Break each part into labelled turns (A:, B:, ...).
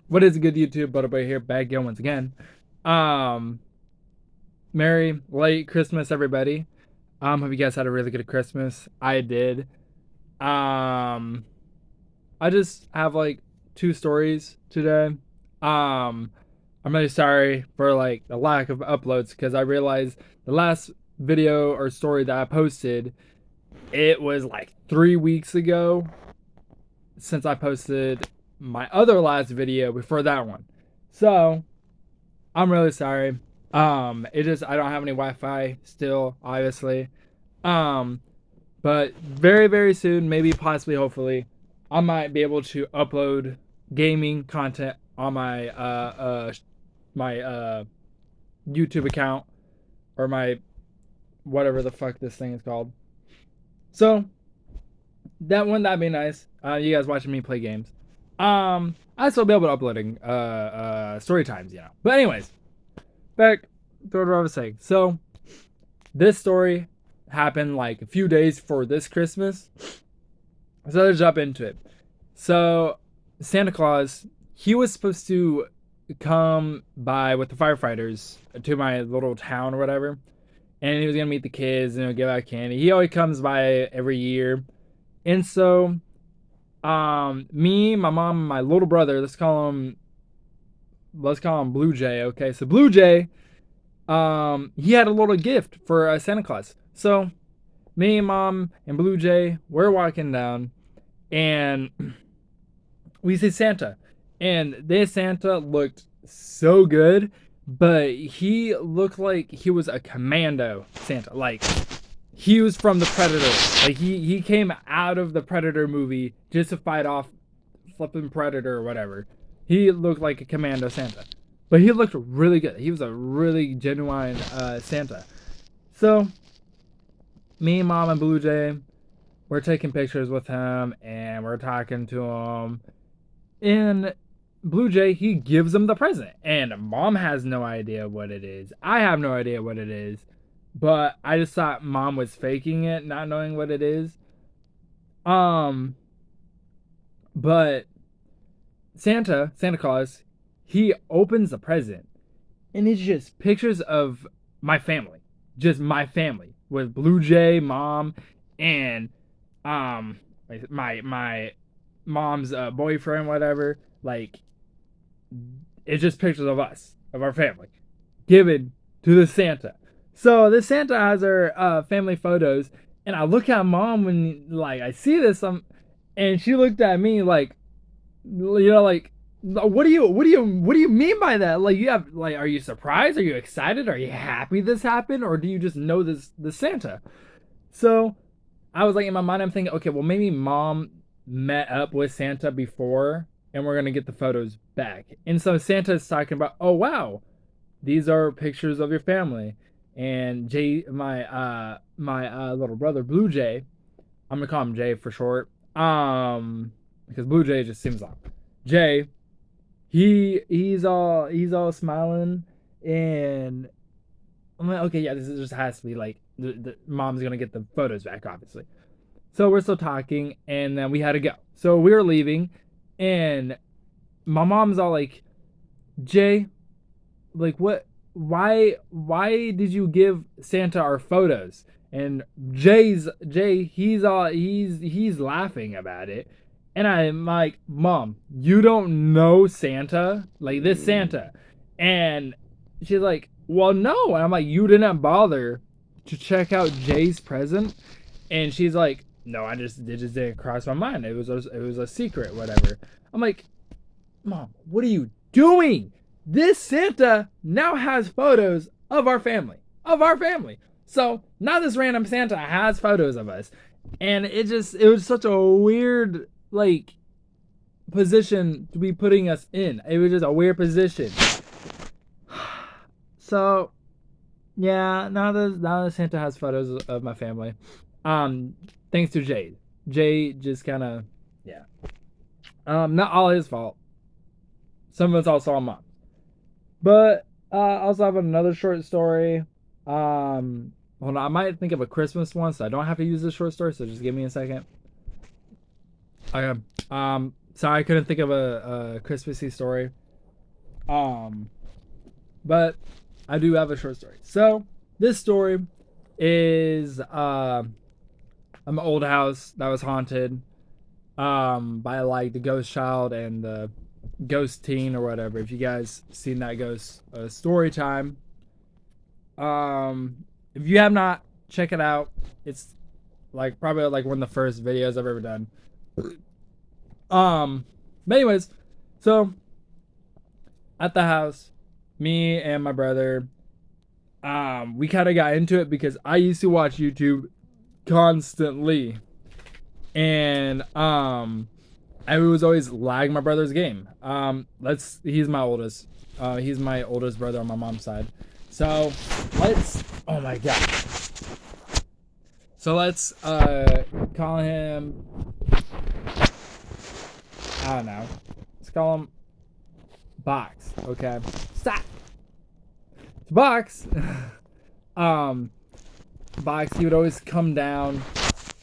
A: What is a good YouTube? Butterboy here, back again once again. Um, Merry late Christmas, everybody. Hope you guys had a really good Christmas. I did. Um, I just have like two stories today. Um, I'm really sorry for like the lack of uploads because I realized the last video or story that I posted, it was like 3 weeks ago since I posted my other last video before that one. So I'm really sorry. It just I don't have any Wi-Fi still, obviously. Um, but very very soon, maybe possibly, hopefully, I might be able to upload gaming content on my YouTube account or my whatever the fuck this thing is called. So that'd be nice. You guys watching me play games. I still be able to uploading story times, you know. But anyways, back to what I was saying. So this story happened like a few days for this Christmas. So let's jump into it. So Santa Claus, he was supposed to come by with the firefighters to my little town or whatever. And he was gonna meet the kids and give out candy. He always comes by every year. And so me, my mom, and my little brother, let's call him Blue Jay, okay? So Blue Jay, he had a little gift for Santa Claus. So me, mom, and Blue Jay, we're walking down, and we see Santa, and this Santa looked so good, but he looked like he was a commando Santa, like he was from the Predator, like he came out of the Predator movie just to fight off flipping Predator or whatever. He looked like a commando Santa, but he looked really good. He was a really genuine Santa. So me, mom, and Blue Jay, we're taking pictures with him and we're talking to him. And Blue Jay, he gives him the present. And mom has no idea what it is. I have no idea what it is. But I just thought mom was faking it, not knowing what it is. Um, but Santa Claus, he opens the present and it's just pictures of my family. Just my family with Blue Jay, mom, and um my mom's boyfriend, whatever. Like it's just pictures of us, of our family, given to the Santa. So this Santa has our family photos, and I look at mom when like I see this, and she looked at me like, like, what do you mean by that? Like, you have like, are you surprised? Are you excited? Are you happy this happened, or do you just know this Santa? So I was like, in my mind, I'm thinking, okay, well, maybe mom met up with Santa before, and we're gonna get the photos back. And so Santa's talking about, oh wow, these are pictures of your family. And Jay, my little brother Blue Jay, I'm gonna call him Jay for short, because Blue Jay just seems like Jay. He's all smiling, and I'm like, okay, yeah, this just has to be like the mom's gonna get the photos back, obviously. So we're still talking, and then we had to go. So we were leaving, and my mom's all like, Jay, like what? Why did you give Santa our photos? And Jay, he's laughing about it, and I'm like, Mom, you don't know Santa, like this Santa, and she's like, well, no, and I'm like, you didn't bother to check out Jay's present, and she's like, no, it just didn't cross my mind. It was a secret, whatever. I'm like, Mom, what are you doing? This Santa now has photos of our family. Of our family. So now this random Santa has photos of us. And it was such a weird, like, position to be putting us in. It was just a weird position. So yeah, now that Santa has photos of my family. Um, thanks to Jade. Jade just kinda, yeah. Not all his fault. Some of it's also on mom. But I also have another short story. Hold on, I might think of a Christmas one, so I don't have to use this short story. So just give me a second. Okay. Sorry, I couldn't think of a Christmassy story. Um, but I do have a short story. So this story is an old house that was haunted by like the ghost child and the ghost teen or whatever. If you guys seen that ghost story time, if you have not, check it out. It's like probably like one of the first videos I've ever done. Um, but anyways, so at the house, me and my brother, we kind of got into it because I used to watch YouTube constantly, and I was always lag my brother's game. He's my oldest. He's my oldest brother on my mom's side. So let's. Oh my god. So let's call him. I don't know. Let's call him Box. Okay. Stop. Box. um, Box. He would always come down.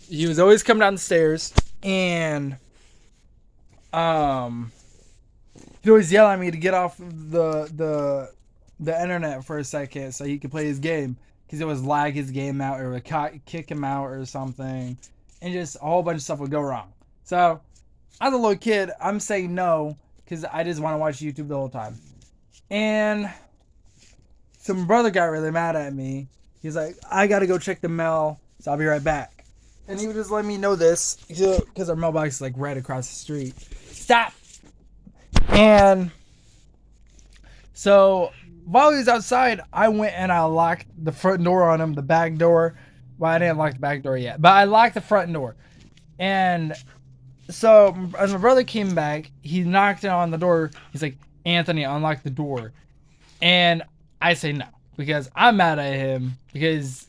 A: He was always come down the stairs, and he'd always yell at me to get off the internet for a second so he could play his game, because it was lag his game out or would kick him out or something, and just a whole bunch of stuff would go wrong. So as a little kid, I'm saying no because I just want to watch YouTube the whole time. And so my brother got really mad at me. He's like, I gotta go check the mail, so I'll be right back. And he would just let me know this because our mailbox is like right across the street. Stop. And so while he was outside, I went and I locked the front door on him, the back door. Well, I didn't lock the back door yet, but I locked the front door. And so as my brother came back, he knocked on the door. He's like, Anthony, unlock the door. And I say no, because I'm mad at him, because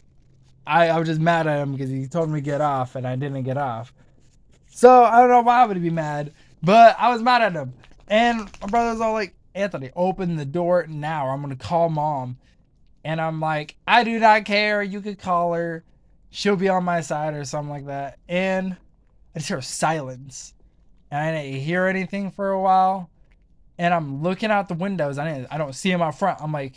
A: I was just mad at him because he told me to get off and I didn't get off. So I don't know why I would be mad, but I was mad at him. And my brother's all like, Anthony, open the door now, or I'm going to call mom. And I'm like, I do not care. You could call her. She'll be on my side or something like that. And I just hear silence. And I didn't hear anything for a while. And I'm looking out the windows. I don't see him out front. I'm like,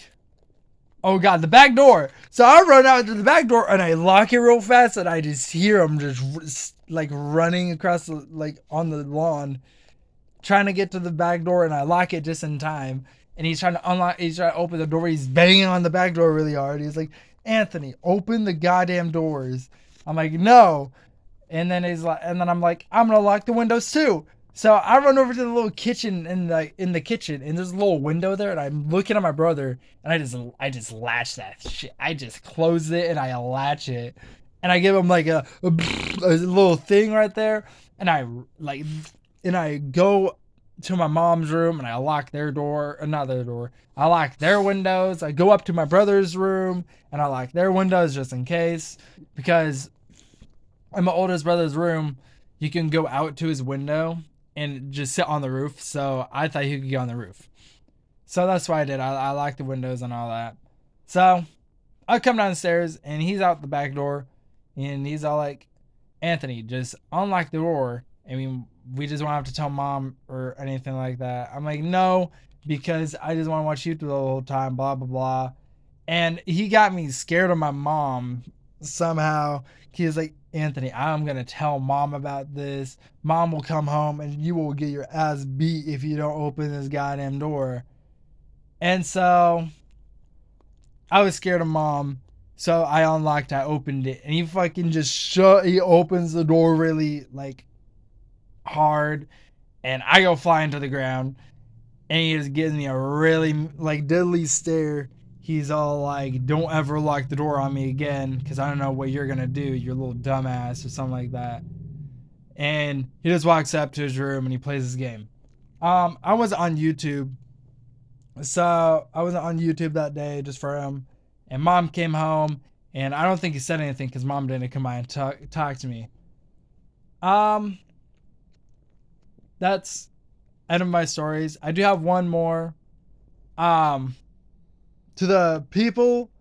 A: oh god, the back door. So I run out to the back door and I lock it real fast, and I just hear him just like running across like on the lawn, trying to get to the back door, and I lock it just in time. And he's trying to open the door. He's banging on the back door really hard. He's like, Anthony, open the goddamn doors. I'm like, no. And then I'm like, I'm gonna lock the windows too. So I run over to the little kitchen in the kitchen, and there's a little window there, and I'm looking at my brother, and I just latch that shit. I just close it and I latch it, and I give him like a little thing right there, and I go to my mom's room and I lock their door, not their door. I lock their windows. I go up to my brother's room and I lock their windows just in case, because in my oldest brother's room, you can go out to his window and just sit on the roof. So I thought he could get on the roof. So that's what I did. I locked the windows and all that. So I come downstairs and he's out the back door, and he's all like, Anthony, just unlock the door. I mean, we just won't have to tell mom or anything like that. I'm like, no, because I just want to watch YouTube the whole time, blah, blah, blah. And he got me scared of my mom somehow. He was like, Anthony, I'm going to tell mom about this. Mom will come home and you will get your ass beat if you don't open this goddamn door. And so I was scared of mom. So I unlocked, I opened it, and he fucking he opens the door really like hard, and I go flying to the ground, and he just gives me a really like deadly stare. He's all like, don't ever lock the door on me again, because I don't know what you're gonna do, you little dumbass, or something like that. And he just walks up to his room and he plays his game. I was on YouTube. So I was on YouTube that day just for him. And mom came home, and I don't think he said anything because mom didn't come by and talk to me. That's end of my stories. I do have one more. To the people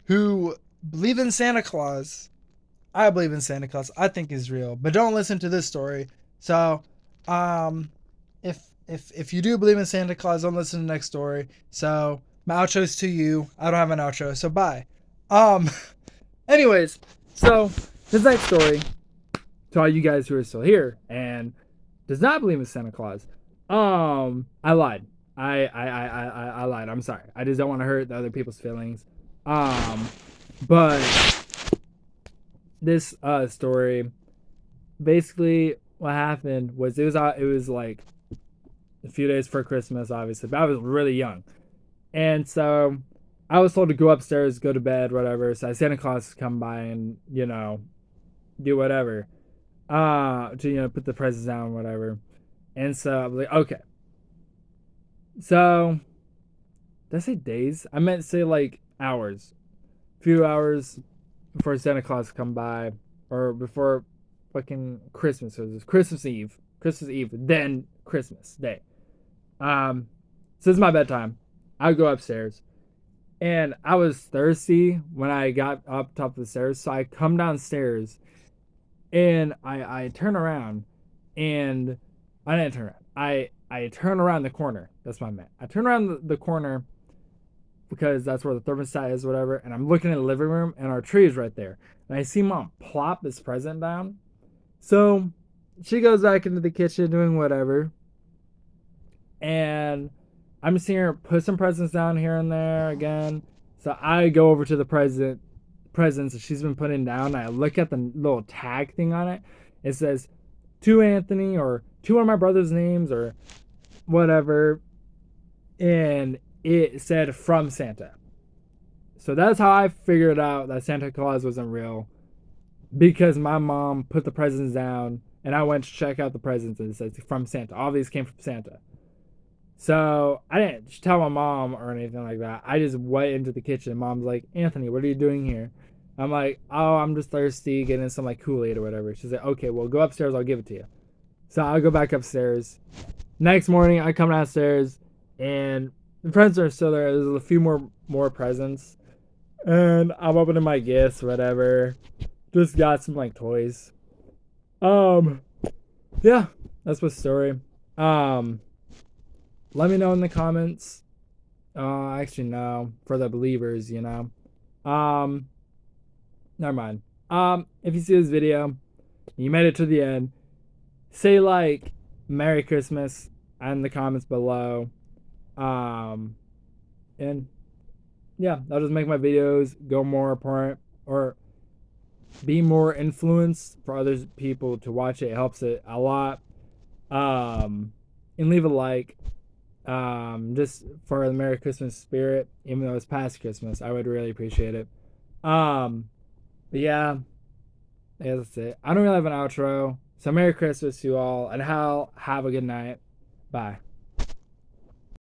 A: who believe in Santa Claus, I believe in Santa Claus. I think he's real, but don't listen to this story. So Um, if you do believe in Santa Claus, don't listen to the next story. So my outro's to you. I don't have an outro, so bye. Um, anyways, so this next story to all you guys who are still here and does not believe in Santa Claus. I lied. I lied. I'm sorry. I just don't want to hurt the other people's feelings. But this story, basically, what happened was it was like a few days for Christmas, obviously, but I was really young, and so I was told to go upstairs, go to bed, whatever. So Santa Claus come by and do whatever, to put the presents down, whatever. And so I was like, okay. So did I say days? I meant to say like hours, few hours before Santa Claus come by, or before fucking Christmas. So it was Christmas Eve, then Christmas Day. So this is my bedtime. I would go upstairs, and I was thirsty when I got up top of the stairs. So I come downstairs, and I turn around, and I didn't turn around. I turn around the corner. That's what I meant. I turn around the corner because that's where the thermostat is, whatever. And I'm looking in the living room, and our tree is right there. And I see Mom plop this present down. So she goes back into the kitchen doing whatever. And I'm seeing her put some presents down here and there again. So I go over to the presents that she's been putting down. I look at the little tag thing on it. It says to Anthony or two of my brother's names or whatever. And it said from Santa. So that's how I figured out that Santa Claus wasn't real. Because my mom put the presents down and I went to check out the presents and it says from Santa. All these came from Santa. So I didn't tell my mom or anything like that. I just went into the kitchen. Mom's like, Anthony, what are you doing here? I'm like, oh, I'm just thirsty, getting some like Kool-Aid or whatever. She's like, okay, well, go upstairs. I'll give it to you. So I'll go back upstairs. Next morning, I come downstairs and the presents are still there. There's a few more presents. And I'm opening my gifts, whatever. Just got some like toys. Um, yeah, that's my story. Let me know in the comments. Actually, no, for the believers, Um, never mind. If you see this video, you made it to the end, say like Merry Christmas in the comments below. And yeah, that'll just make my videos go more apparent or be more influenced for other people to watch it. It helps it a lot. And leave a like. Just for the Merry Christmas spirit, even though it's past Christmas, I would really appreciate it. But yeah, that's it. I don't really have an outro. So Merry Christmas to you all, and have a good night. Bye.